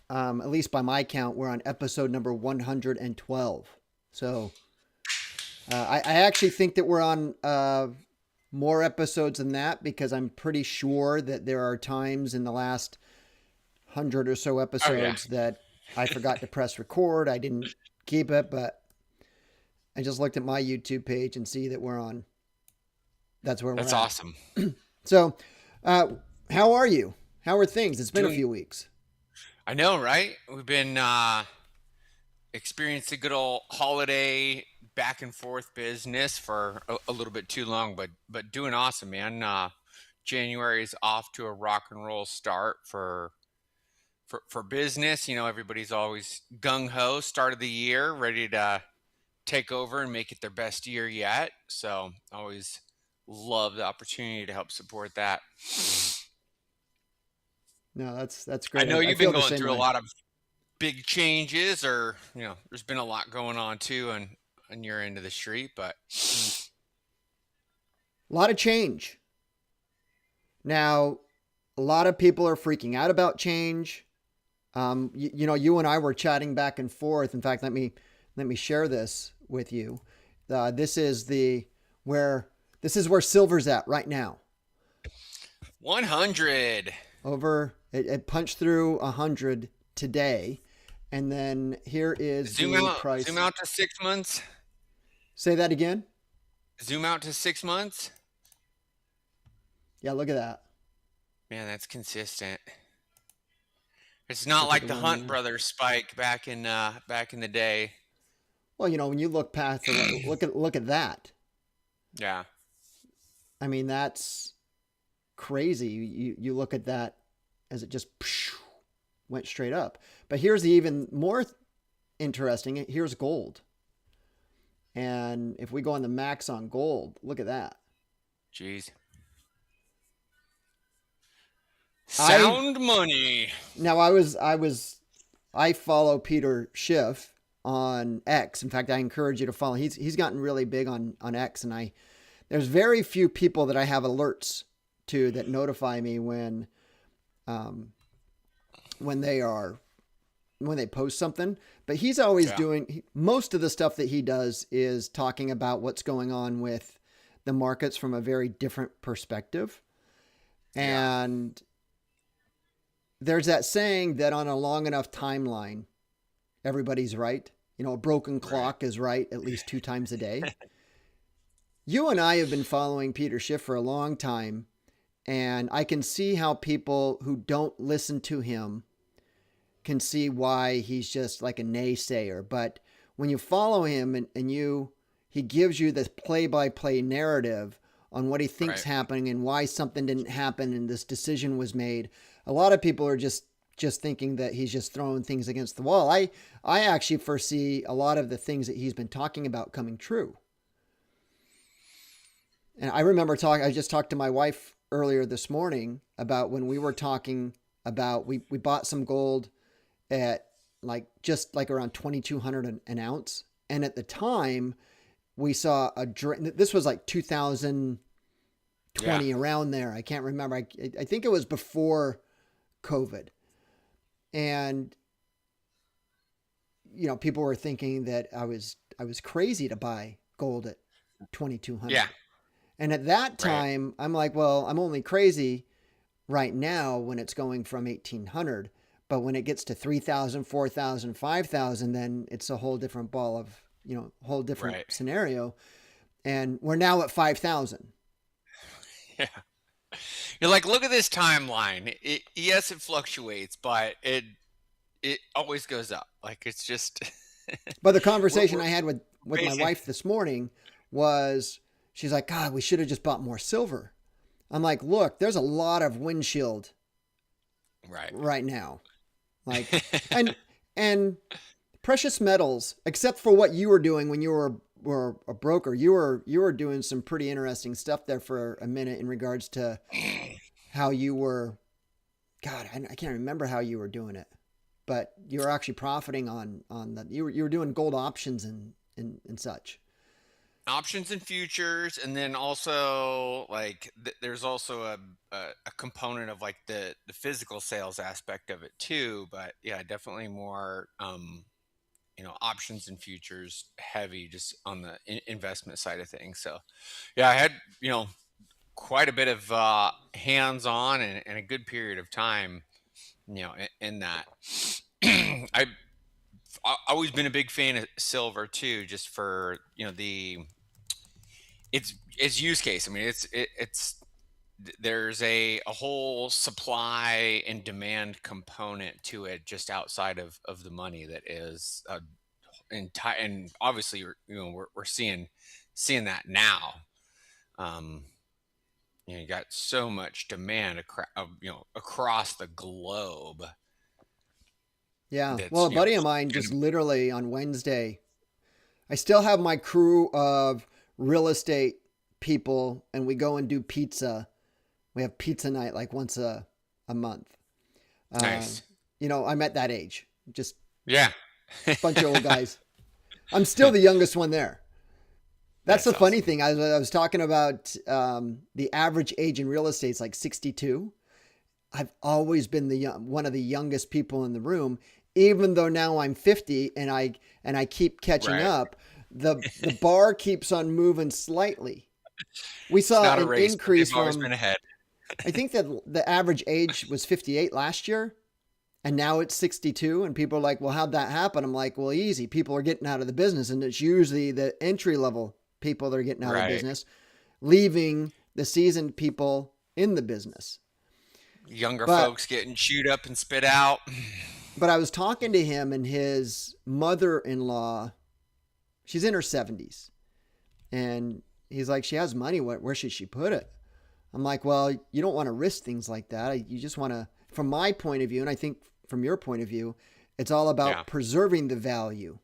at least by my count, we're on episode number 112. So I actually think that we're on more episodes than that because I'm pretty sure that there are times in the last 100 or so Oh yeah, episodes that I forgot to press record. I didn't keep it, but I just looked at my YouTube page and see that we're on. That's where we're that's at. awesome. So, uh, how are you? How are things? It's been a Doing, few weeks. I know, right? We've been experiencing a good old holiday back and forth business for a little bit too long, but doing awesome, man. January is off to a rock and roll start for business. You know, everybody's always gung ho start of the year, ready to take over and make it their best year yet. So always love the opportunity to help support that. No, that's I great. know I you've been feel the going same through a way. lot of big changes, or there's been a lot going on too on your end of the street, but A lot of change. Now, a lot of people are freaking out about change. You and I were chatting back and forth. In fact, let me share this with you. This is where silver's at right now. 100. It punched through 100 today, and then here is the Zoom price. out to 6 months. Say that again. Zoom out to 6 months. Yeah, look at that. Man, that's consistent. It's not Look at like the the 1 Hunt year. Brothers spike back in the day. Well, when you look past look at that. Yeah. I mean, that's crazy. You look at that as it just went straight up. But here's the even more interesting. Here's gold. And if we go on the max on gold, look at that. Jeez. I Sound money. now I follow Peter Schiff on X. In fact, I encourage you to follow. He's gotten really big on X, and there's very few people that I have alerts to that notify me um, when they are when they post something. But he's always Yeah. doing most of the stuff that he does is talking about what's going on with the markets from a very different perspective. Yeah. And there's that saying that on a long enough timeline, everybody's right. A broken Right. clock is right at least 2 times a day. You and I have been following Peter Schiff for a long time, and I can see how people who don't listen to him can see why he's just like a naysayer. But when you follow him and he gives you this play by play narrative on what he thinks Right. happening and why something didn't happen and this decision was made, a lot of people are just thinking that he's just throwing things against the wall. I actually foresee a lot of the things that he's been talking about coming true. And I just talked to my wife earlier this morning about when we were talking about, we bought some gold at just like around 2,200 an ounce. And at the time we saw this was like 2020 Yeah. around there. I can't remember. I think it was before COVID. And, people were thinking that I was crazy to buy gold at Yeah. 2,200. And at that Right. time, I'm like, well, I'm only crazy right now when it's going from 1,800. But when it gets to 3,000, 4,000, 5,000, then it's a whole different ball of, whole different Right. scenario. And we're now at 5,000. Yeah. You're like, look at this timeline. Yes, it fluctuates, but it always goes up. Like it's just But the we're, conversation we're I had with my basically wife this morning was, she's like, God, we should have just bought more silver. I'm like, look, there's a lot of windshield right. right now. Like, and and precious metals, except for what you were doing when you were a broker, you were doing some pretty interesting stuff there for a minute in regards to how you were. God, I can't remember how you were doing it, but you were actually profiting on that. You were doing gold options and such. options and futures, and then also like there's also a component of like the physical sales aspect of it too. But yeah, definitely more options and futures heavy just on the investment side of things. So yeah, I had quite a bit of hands on and a good period of time in that. I've always been a big fan of silver too, just for the it's use case. I mean, it's there's a whole supply and demand component to it just outside of the money that is entire. And obviously we're seeing that now. um you got so much demand across the globe Yeah. Well, that's a buddy of mine kind just of literally on Wednesday, I still have my crew of real estate people, and we go and do pizza. We have pizza night like once a month. Uh, nice. I'm at that age, just Yeah. bunch of old guys. I'm still the youngest one there. That's That's the funny awesome. thing. I was talking about the average age in real estate is like 62. I've always been one of the youngest people in the room, even though now I'm 50 and I keep catching Right. up. The bar keeps on moving slightly. We It's saw not a an race, but increase they've always from, been ahead. I think that the average age was 58 last year, and now it's 62. And people are like, well, how'd that happen? I'm like, well, easy. People are getting out of the business, and it's usually the entry level people that are getting out of the Right. business, leaving the seasoned people in the business. Younger But folks getting chewed up and spit out. but I was talking to him, and his mother-in-law, she's in her 70s, and he's like, she has money. Where should she put it? I'm like, well, you don't want to risk things like that. You just want to, from my point of view, and I think from your point of view, it's all Yeah. about preserving the value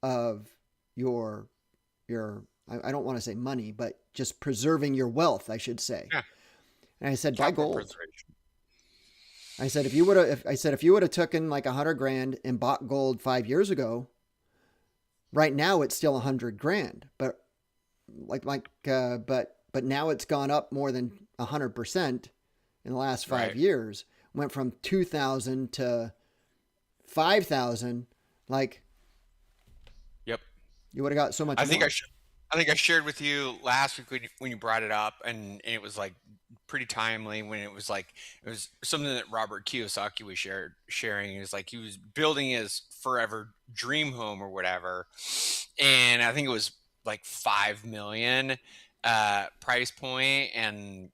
of your. I don't want to say money, but just preserving your wealth, I should say. Yeah. And I said, buy Capital gold. preservation. I said, if you would have taken like 100 grand and bought gold 5 years ago, right now it's still 100 grand, but but now it's gone up more than 100% in the last five Right. years. Went from 2,000 to 5,000. Like, Yep. you would have got so much I think I more. sh- I think I shared with you last week when you brought it up, and it was like pretty timely when it was something that Robert Kiyosaki was sharing. It was like he was building his forever dream home or whatever, and I think it was like 5 million price point, and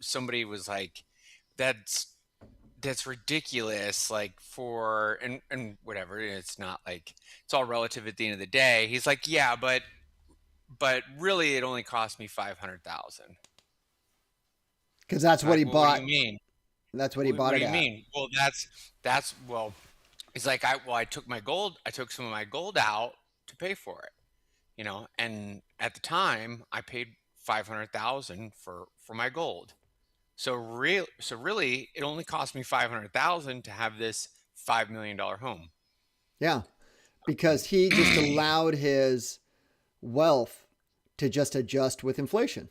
somebody was like, "That's ridiculous." Like for and whatever, it's not like it's all relative at the end of the day. He's like, yeah, but really it only cost me 500,000. Because that's I'm what like, he well, what do bought. you mean? That's what he What bought do it you at. mean? Well, that's well, it's like I took some of my gold out to pay for it, and at the time I paid 500,000 for my gold. So really it only cost me 500,000 to have this $5 million home. Yeah. Because he just allowed his wealth to just adjust with inflation.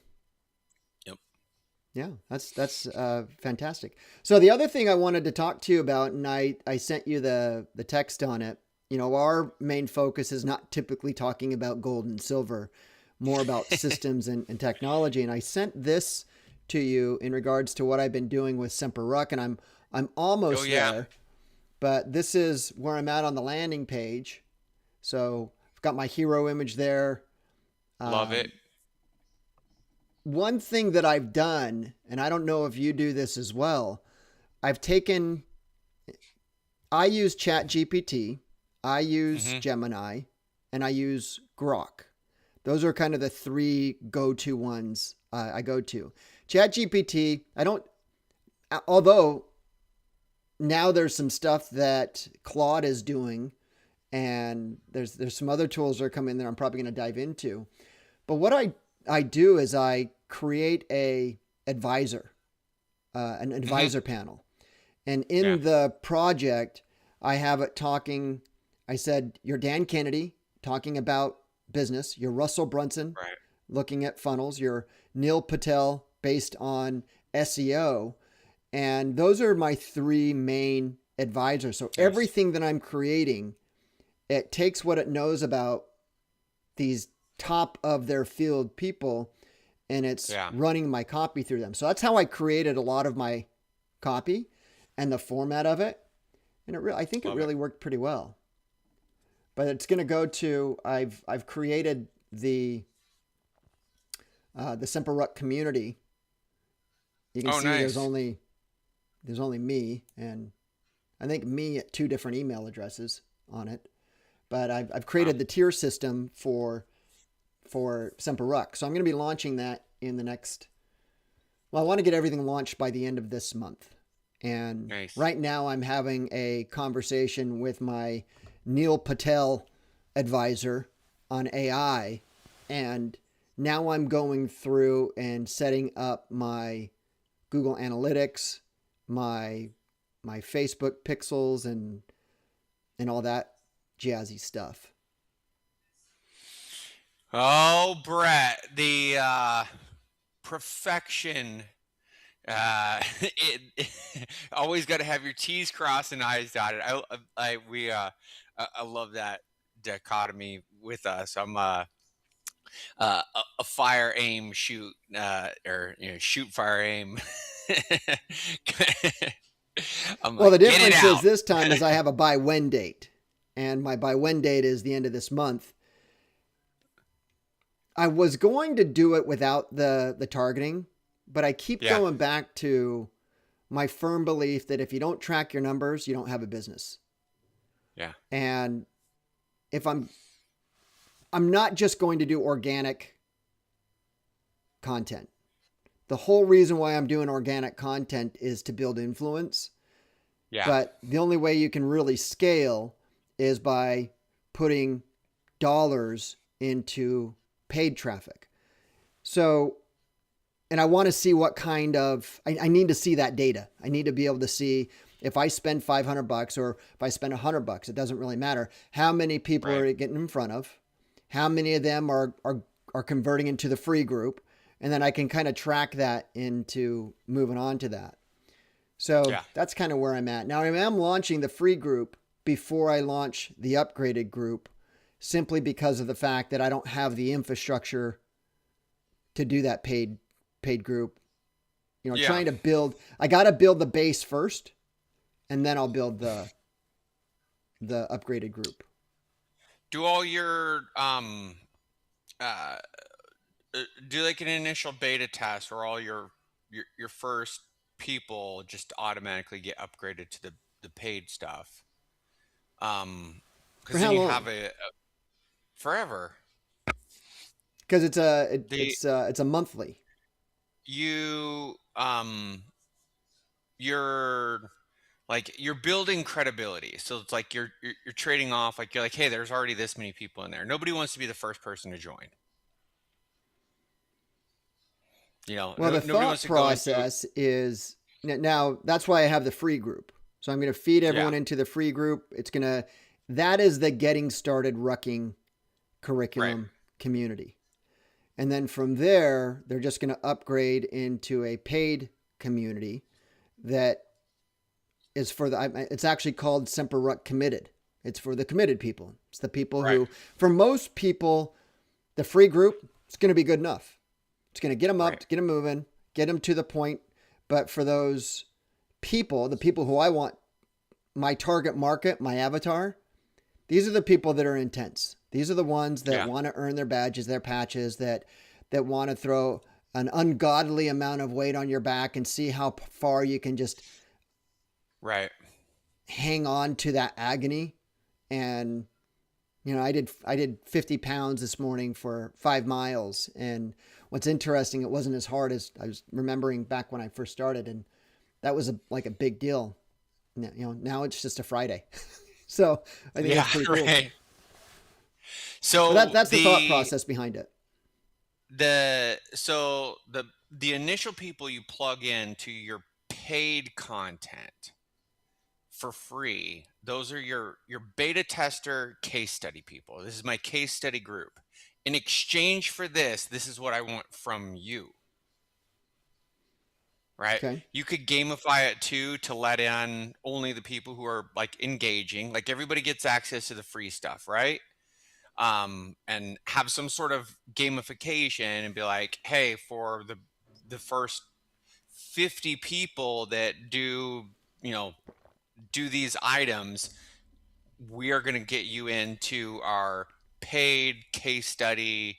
Yep. Yeah, that's fantastic. So the other thing I wanted to talk to you about, and I sent you the text on it. Our main focus is not typically talking about gold and silver, more about systems and technology. And I sent this to you in regards to what I've been doing with Semper Ruck, and I'm Oh almost yeah. there. But this is where I'm at on the landing page. So I've got my hero image there. Love it. Um, One thing that I've done, and I don't know if you do this as well, I've taken, I use ChatGPT, I use Hmm. Gemini, and I use Grok. Those are kind of the three go to ones I go to. ChatGPT, I don't, although now there's some stuff that Claude is doing, and there's some other tools that are coming that I'm probably going to dive into. But what I do is I create an Hmm. advisor panel. And Yeah. in the project, I have it talking. I said, you're Dan Kennedy talking about business, your Russell Brunson Right. looking at funnels, your Neil Patel based on SEO. And those are my three main advisors. So Nice. everything that I'm creating, it takes what it knows about these top of their field people and it's Yeah. running my copy through them. So that's how I created a lot of my copy and the format of it. And I think it Love it. really worked pretty well. But it's going to go to I've created the Simple Ruck community. You can Oh, see nice. there's only me and I think me at two different email addresses on it. But I've Wow. created the tier system for Simple Ruck. So I'm going to be launching that in the next. Well, I want to get everything launched by the end of this month. And Nice. right now I'm having a conversation with my Neil Patel advisor on AI. And now I'm going through and setting up my Google Analytics, my Facebook pixels and all that jazzy stuff. Oh, Brett, the perfection. It always got to have your T's crossed and I's dotted. I love that dichotomy with us. I'm a fire aim shoot or shoot fire aim. I'm Well, the like, get it difference is out. this time is I have a buy when date, and my buy when date is the end of this month. I was going to do it without the targeting, but I keep Yeah, going back to my firm belief that if you don't track your numbers, you don't have a business. yeah, And if I'm not just going to do organic content. The whole reason why I'm doing organic content is to build influence. yeah, But the only way you can really scale is by putting dollars into paid traffic. So, and I want to see what kind of, I need to see that data. I need to be able to see if I spend $500 or if I spend $100, it doesn't really matter. How many people are right. it getting in front of? How many of them are converting into the free group? And then I can kind of track that into moving on to that. So Yeah. that's kind of where I'm at. Now I am launching the free group before I launch the upgraded group simply because of the fact that I don't have the infrastructure to do that paid group. You know, Yeah. trying to build I got to build the base first and then I'll build the upgraded group. Do all your uh do like an initial beta test where all your first people just automatically get upgraded to the paid stuff. For Because then how you have long? a forever. Cuz The it's a monthly. you you're like you're building credibility. So it's like you're trading off like you're like, hey, there's already this many people in there. Nobody wants to be the first person to join. Well, the Nobody wants thought to go into process is now that's why I have the free group. So I'm going to feed yeah, everyone into the free group. That is the getting started rucking right. curriculum community. And then from there, they're just going to upgrade into a paid community that is for it's actually called Semper Ruck Committed. It's for the committed people. It's the people Right. who, for most people, the free group, it's going to be good enough. It's going to get them Right. up, get them moving, get them to the point. But for those people, the people who I want, my target market, my avatar, these are the people that are intense. These are the ones that Yeah. want to earn their badges, their patches, that want to throw an ungodly amount of weight on your back and see how far you can just Right. hang on to that agony. And I did 50 pounds this morning for 5 miles. And what's interesting, it wasn't as hard as I was remembering back when I first started, and that was like a big deal. Now it's just a Friday, so I think Yeah, that's pretty cool. right. But So that's the thought process behind it. the initial people you plug into your paid content for free, those are your beta tester case study people. This is my case study group. in exchange for this is what I want from you, right? Okay. You could gamify it too to let in only the people who are like engaging. Like everybody gets access to the free stuff, right? And have some sort of gamification and be like, hey, for the first 50 people that you know, do these items, we are going to get you into our paid case study,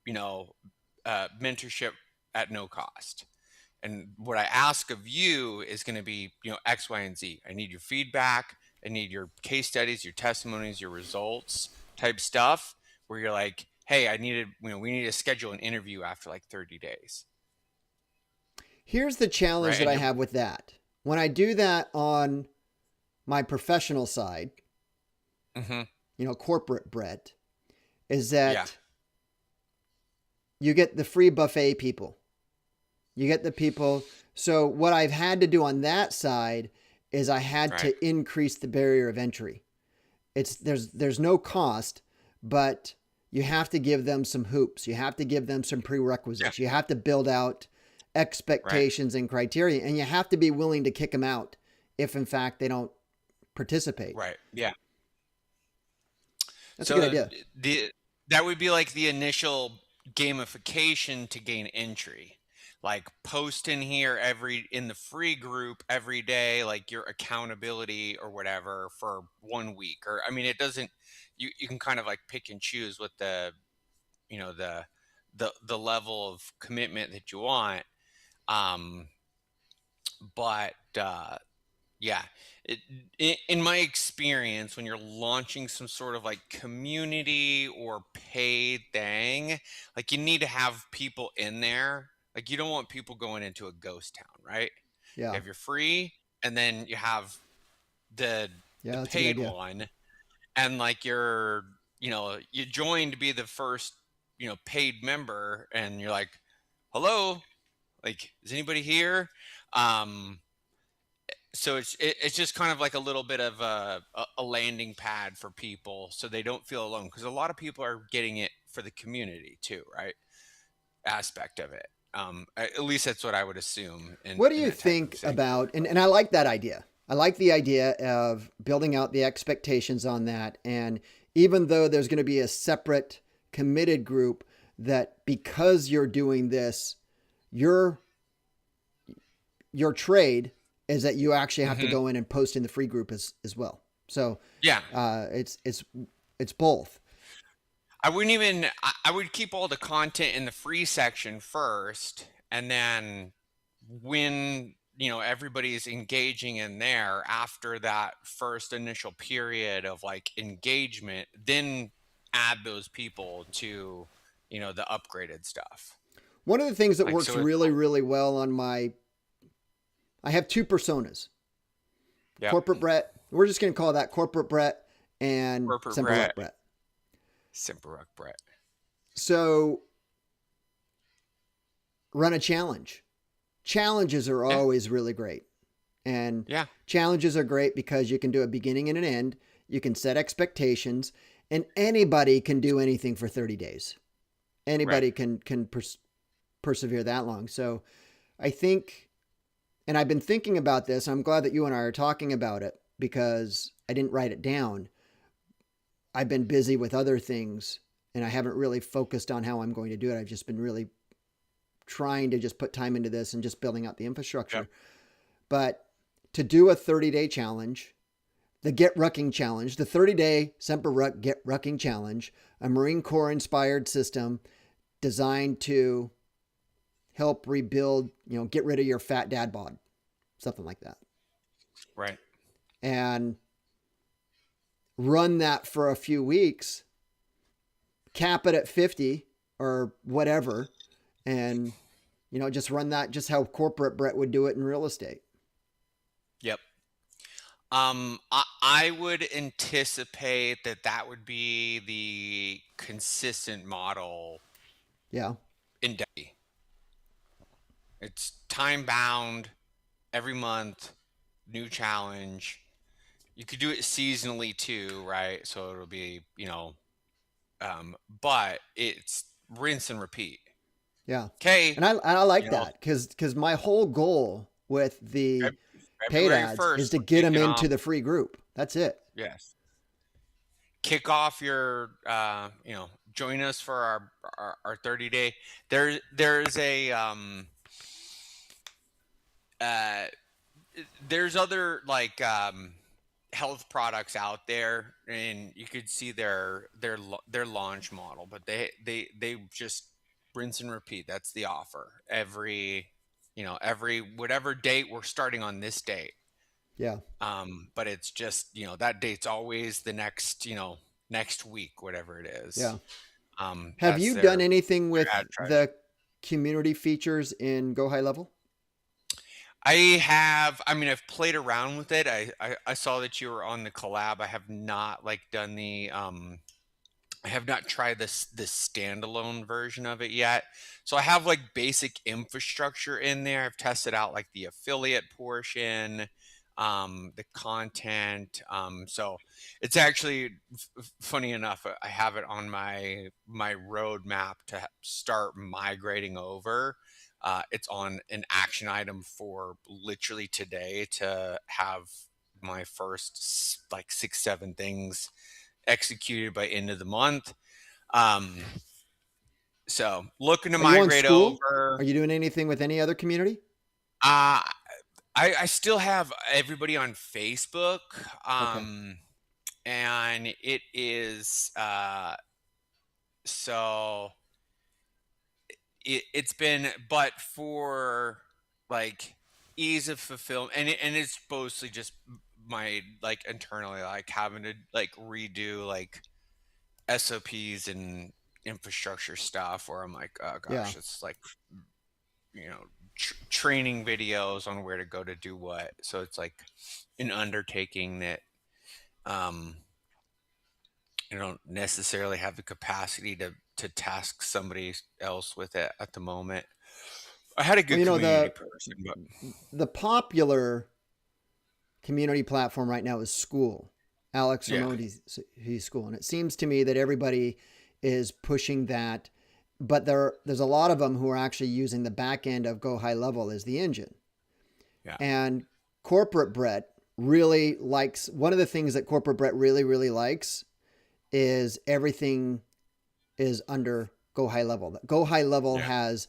you know, mentorship at no cost. And what I ask of you is going to be, X, Y, and Z. I need your feedback. I need your case studies, your testimonies, your results type stuff where you're like, hey, we need to schedule an interview after like 30 days. Here's the challenge Right. that And I you're, have with that. When I do that on my professional side, mm-hmm, corporate Brett, is yeah, that you get the free buffet people. You get the people. So what I've had to do on that side is I had right. to increase the barrier of entry. There's no cost, but you have to give them some hoops. You have to give them some Yeah, prerequisites. You have to build out right, expectations and criteria, and you have to be willing to kick them out if in fact they don't participate. right. Yeah. That's a good So idea. the that would be like the initial gamification to gain entry. Like post in here in the free group every day, like your accountability or whatever for 1 week. Or I mean it doesn't you can kind of like pick and choose what you know the the level of commitment that you want. Um but Yeah. It, in my experience, when you're launching some sort of like community or paid thing, like you need to have people in there. Like you don't want people going into a ghost town, right? You Yeah. have your free, and then you have the Yeah, that's a good paid idea. one, and like you join to be the first, paid member, and you're like, hello, like is anybody here? Um, so it's just kind of like a little bit of a landing pad for people so they don't feel alone because a lot of people are getting it for the community too, right? Aspect of it. At least that's what I would assume What do in you that type of think thing. about, and I like that idea. I like the idea of building out the expectations on that. And even though there's going to be a separate committed group, that because you're doing this, your your trade is that you actually have to Hmm. go in and post in the free group as well. So Yeah, it's both. I wouldn't even. I would keep all the content in the free section first, and then when everybody's engaging in there after that first initial period of like engagement, then add those people to the upgraded stuff. One of the things that Like works so it's really, really well on I have two personas, yep. corporate Brett. We're just going to call that corporate Brett and Corporate Semper Brett, Ruck Brett. Simperuk Brett. So run a challenge. Challenges are Yeah, always really great. And yeah, challenges are great because you can do a beginning and an end. You can set expectations, and anybody can do anything for 30 days. right. Anybody can persevere that long. So I think, and I've been thinking about this. I'm glad that you and I are talking about it because I didn't write it down. I've been busy with other things and I haven't really focused on how I'm going to do it. I've just been really trying to just put time into this and just building out the Yep. infrastructure. But to do a 30-day challenge, the Get Rucking Challenge, the 30-day Semper Ruck Get Rucking Challenge, a Marine Corps inspired system designed to help rebuild, get rid of your fat dad bod, something like that. Right. And run that for a few weeks, cap it at 50 or whatever, and, just run that just how corporate Brett would do it in real estate. Yep. I would anticipate that would be the consistent model Yeah. in day. It's time bound every month, new challenge. You could do it seasonally too, right? So it'll be, But it's rinse and repeat. Yeah. Okay, And I you like know, that because my whole goal with the paid February ads is 1st, to we're get them kicking off. into the free group. That's it. Yes. Kick off your, join us for our 30-day. There's uh, there's other like, health products out there, and you could see their launch model, but they just rinse and repeat. That's the offer every whatever date we're starting on this date. Yeah. But it's just, that date's always the next week, whatever it Yeah. is. Have That's you done their anything with ad the community features in Go High Level? I mean, I've played around with it. I saw that you were on the collab. I have not like done I have not tried this standalone version of it yet. So I have like basic infrastructure in there. I've tested out like the affiliate portion, the content. So it's actually funny enough. I have it on my roadmap to start migrating over. It's on an action item for literally today to have my first like 6 7 things executed by end of the month. Um, so looking to Are you on migrate school? over. Are you doing anything with any other community? Uh, I still have everybody on Facebook. Okay. And it is so it's been, but for like ease of fulfillment, and it's mostly just my like internally like having to like redo like SOPs and infrastructure stuff where I'm like, oh Yeah. gosh, it's like, training videos on where to go to do what. So it's like an undertaking that um, I don't necessarily have the capacity to task somebody else with it at the moment. I had a Well, good you know, community person, but the popular community platform right now is School. Alex yeah, Ramone's he's School, and it seems to me that everybody is pushing that, but there's a lot of them who are actually using the back end of Go High Level as the engine. yeah, And corporate Brett really likes one of the things that corporate Brett really likes is everything is under Go High Level. Go High Level yeah, has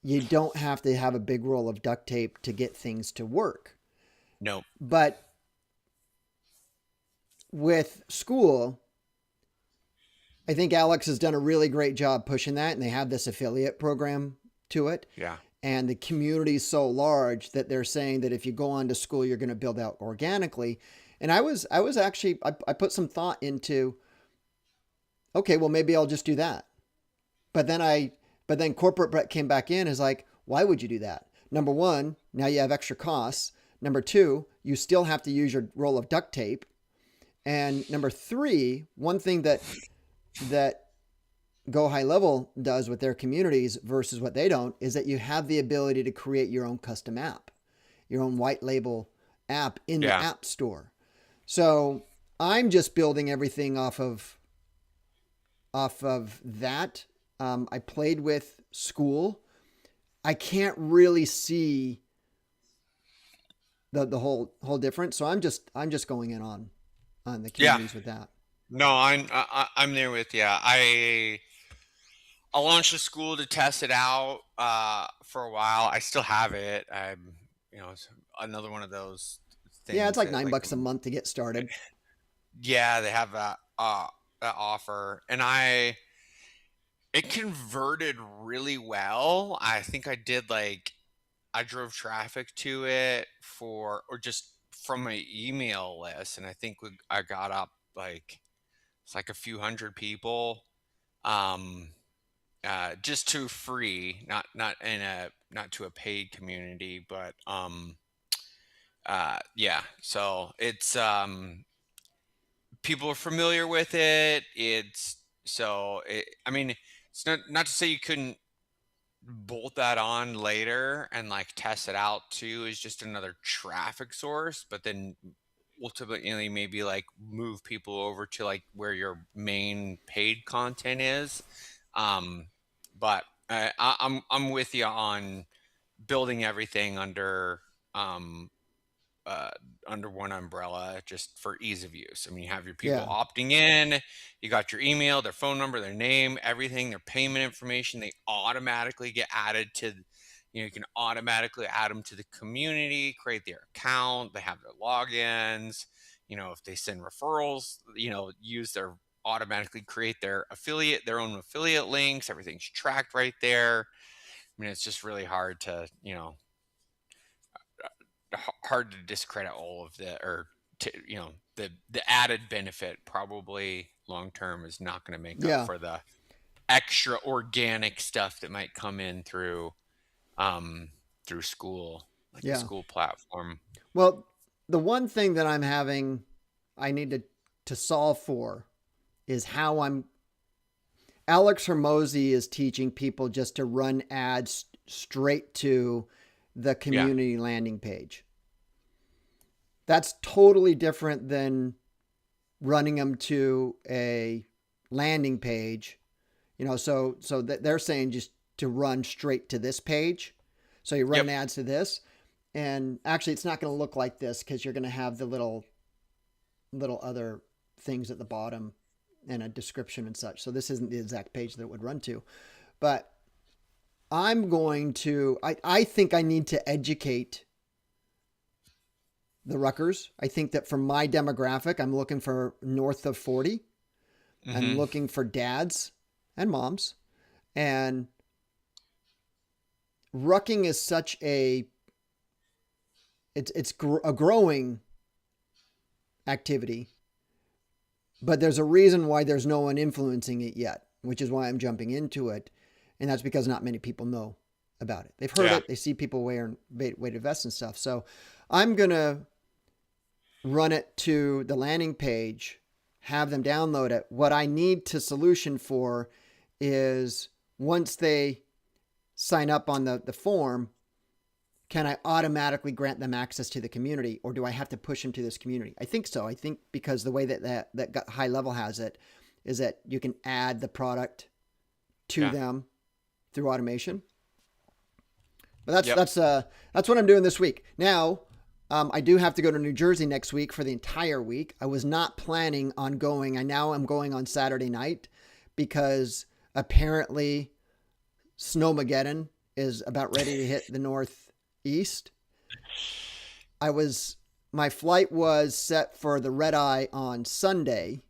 you don't have to have a big roll of duct tape to get things to work. nope, But with School, I think Alex has done a really great job pushing that, and they have this affiliate program to it. yeah, And the community is so large that they're saying that if you go on to School, you're going to build out organically. And I was actually I put some thought into, okay, well maybe I'll just do that. But then corporate Brett came back in is like, why would you do that? Number one, now you have extra costs. Number two, you still have to use your roll of duct tape. And number three, one thing that Go High Level does with their communities versus what they don't is that you have the ability to create your own custom app, your own white label app in the yeah, app store. So I'm just building everything off of that. I played with School. I can't really see the whole difference. So I'm just going in on the yeah. communities with that. No, I'm there with you. I launched a school to test it out for a while. I still have it. It's another one of those Yeah, it's things like that like $9 a month to get started. yeah, they have that offer, and it converted really well. I think I drove traffic to it for or just from my email list, and I think I got up like it's like a few hundred people. Um, just to free, not to a paid community, but yeah. So it's people are familiar with it. I mean, it's not to say you couldn't bolt that on later and like test it out too is just another traffic source, but then ultimately maybe like move people over to like where your main paid content is. Um, but I'm with you on building everything um, uh, under one umbrella just for ease of use. I mean, you have your people Yeah. opting in, you got your email, their phone number, their name, everything, their payment information. They automatically get added to, you can automatically add them to the community, create their account, they have their logins. If they send referrals, use their automatically create their own affiliate links. Everything's tracked right there. I mean, it's just really hard to, hard to discredit all of the or to, the added benefit probably long term is not going to make up Yeah. for the extra organic stuff that might come in um through school, like a Yeah. school platform. Well, the one thing that I need to solve for is how Alex Hermosi is teaching people just to run ads straight to the Yeah. community landing page. That's totally different than running them to a landing page. So that they're saying just to run straight to this page. So you Yep. run ads to this, and actually it's not going to look like this because you're going to have the little other things at the bottom and a description and such. So this isn't the exact page that it would run to. But I think I need to educate the Ruckers. I think that for my demographic, I'm looking for north of 40. I'm Mm-hmm. looking for dads and moms. And rucking is such a growing activity, but there's a reason why there's no one influencing it yet, which is why I'm jumping into it. And that's because not many people know about it. They've heard Yeah. it. They see people wearing weighted vests and stuff. So I'm going to run it to the landing page, have them download it. What I need to solution for is once they sign up on the form, can I automatically grant them access to the community, or do I have to push them to this community? I think so. I think because the way that high level has it is that you can add the product to Yeah. them through automation. But that's Yep. that's what I'm doing this week. Now, I do have to go to New Jersey next week for the entire week. I was not planning on going. I'm going on Saturday night because apparently Snowmageddon is about ready to hit the Northeast. My flight was set for the red eye on Sunday,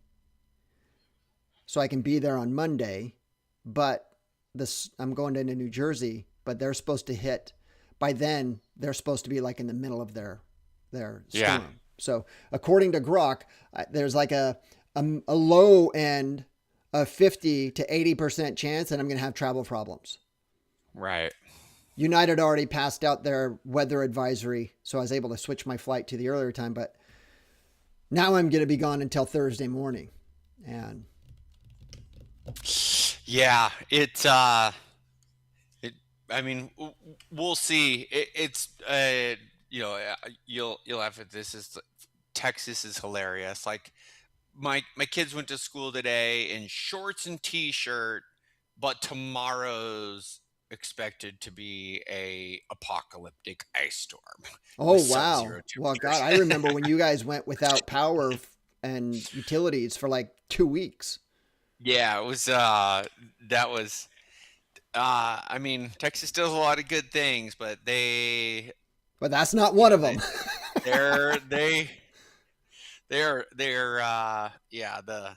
so I can be there on Monday. But I'm going into New Jersey, but they're supposed to hit by then. They're supposed to be like in the middle of their Yeah. storm. So according to Grok, there's like a low end of 50 to 80% chance that I'm going to have travel problems. Right. United already passed out their weather advisory, so I was able to switch my flight to the earlier time. But now I'm going to be gone until Thursday morning, and Yeah. It I mean, we'll see. It's you'll laugh at this. Is Texas is hilarious. Like my kids went to school today in shorts and t-shirt, but tomorrow's expected to be a apocalyptic ice storm oh with wow, sub-zero well God, temperatures. I remember when you guys went without power and utilities for like 2 weeks. Yeah, it was that was I mean, Texas does a lot of good things, but But that's not one of they them. they're they're yeah, the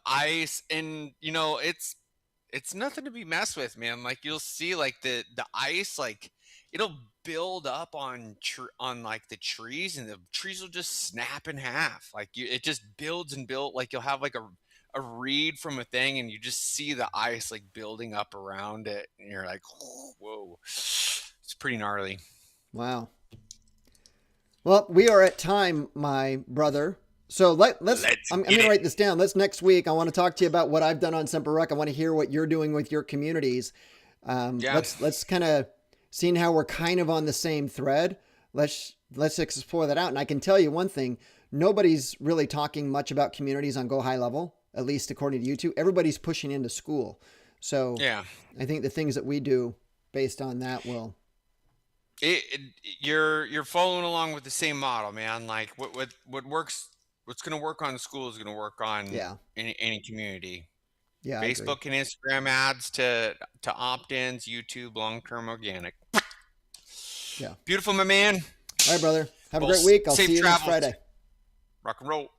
ice, and it's nothing to be messed with, man. Like you'll see like the ice, like it'll build up on like the trees, and the trees will just snap in half. Like it just builds and build, like you'll have like a reed from a thing, and you just see the ice like building up around it, and you're like, whoa, it's pretty gnarly. Wow. Well, we are at time, my brother. So let's. Let's I'm get going to it. write this down. Let's next week. I want to talk to you about what I've done on Semper Rec. I want to hear what you're doing with your communities. Yeah. Let's kind of seeing how we're kind of on the same thread. Let's explore that out. And I can tell you one thing: nobody's really talking much about communities on Go High Level, at least according to YouTube. Everybody's pushing into school. So Yeah. I think the things that we do based on that will. You're following along with the same model, man. Like what works, what's going to work on school is going to work on Yeah. any community. Yeah, I agree. Facebook and Instagram ads to opt-ins, YouTube long-term organic. Yeah. Beautiful, my man. All right, brother. Have a Well, great week. I'll see safe you next travels. Friday. Rock and roll.